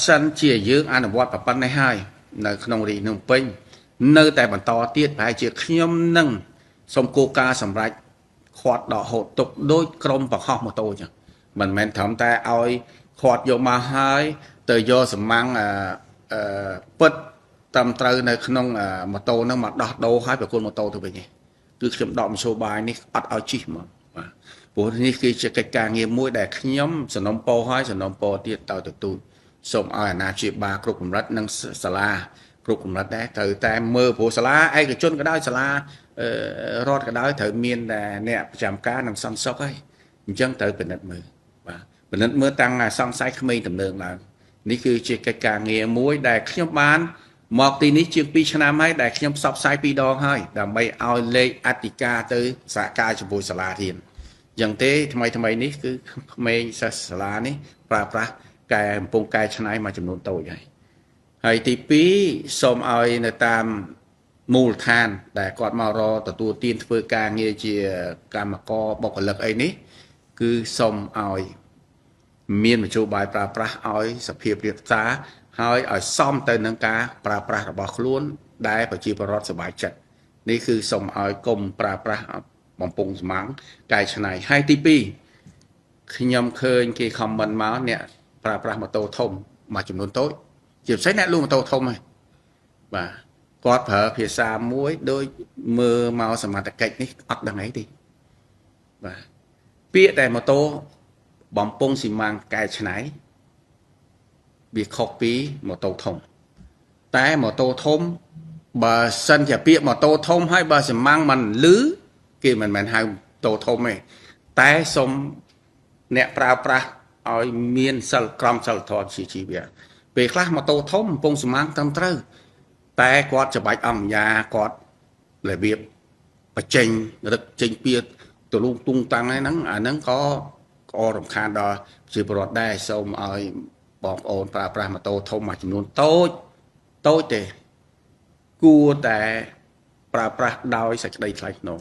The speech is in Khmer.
សិនជាយើងអនុវត្តប្រព័ន្ធនេះហើយនៅក្នុងរីនំពេញនៅតែបន្តទៀតប្រហែលជាខ្ញុំនឹងសូមគោលការណ៍សម្រាប់ខាត់ដកហូតទុកដោយក្រុមបង្ហោះម៉ូតូអញ្ចឹងមិនមែនត្រឹមតែឲ្យខាត់យកមកហើយទៅយកសម្មាំងពិតតាមត្រូវនៅក្នុងម៉ូតូហ្នឹងមកដោះដូរឲ្យប្រគល់ម៉ូតូទៅវិញទេគឺខ្ញុំដកមធ្យោបាយនេះអត់ឲ្យជិះមកបាទព្រោះនេះគឺជាកិច្ចការងារមួយដែលខ្ញុំសំណុំពរឲ្យសំណុំពរទៀតទៅទទួលសូមឲ្យអាណាព្យាបាលគ្រប់កម្រិតនិងសាលាគ្រប់កម្រិតដែរត្រូវតែមើលព្រោះសាលាឯកជនក៏ដោយសាលារដ្ឋក៏ដោយត្រូវមានតែអ្នកប្រចាំការនិងសន្តិសុខហើយអញ្ចឹងត្រូវពិនិត្យមើលបាទពិនិត្យមើលតាំងសង្ស័យក្មេងដំណើរឡើងនេះគឺជាកិច្ចការងារមួយដែលខ្ញុំបានមកទីនេះជាង2ឆ្នាំហើយដែលខ្ញុំផ្សព្វផ្សាយ2ដងហើយដើម្បីឲ្យលេខអធិការទៅសហការជាមួយសាលារៀនអញ្ចឹងទេថ្មីនេះគឺក្មេងសិស្សសាលានេះប្រើប្រាស់កែកំពុងកែច្នៃមួយចំនួនតូចហើយទី2សូមឲ្យនៅតាមមូលដ្ឋានដែលគាត់មករទទួលទានធ្វើការងារជាកម្មករបុគ្គលិកអីនេះគឺសូមឲ្យមានមធ្យោបាយប្រើប្រាស់ឲ្យសភាពរាបសារហើយឲ្យសមទៅនឹងការប្រើប្រាស់របស់ខ្លួនដែលប្រជាពលរដ្ឋសប្បាយចិត្តនេះគឺសូមឲ្យកុំប្រើប្រាស់បំពង់សម្ាំងកែច្នៃហើយទី2ខ្ញុំឃើញគេខមមិនមកអ្នកប្រើប្រាស់ម៉ូតូធំមួយចំនួនតូចជាពិសេសអ្នកលក់ម៉ូតូធំហ្នឹងបាទគាត់ប្រើភាសាមួយដូចមើលមកសមត្ថកិច្ចនេះអត់ដឹងអីទេបាទពាក្យតែម៉ូតូបំពង់ស៊ីម៉ាំងកែច្នៃវាខុសពីម៉ូតូធំតែម៉ូតូធំបើសិនជាពាក្យម៉ូតូធំហើយបើស៊ីម៉ាំងមិនលឺគេមិនមែនហៅម៉ូតូធំទេតែសូមអ្នកប្រើប្រាស់ឲ្យមានសិលក្រមសិលធម៌ជាជីវៈពេលខ្លះម៉ូតូធំកំពុងសម្ាំងត្រឹមត្រូវតែគាត់ច្បាច់អង្គញាគាត់របៀបបញ្ចេញរឹកចេញពីទលូងទុងតាំងហ្នឹងអាហ្នឹងក៏រំខានដល់ជាពលរដ្ឋដែរសូមឲ្យបងប្អូនប្រើប្រាស់ម៉ូតូធំមួយចំនួនតូចទេគួរតែប្រើប្រាស់ដោយសេចក្តីថ្លៃថ្នូរ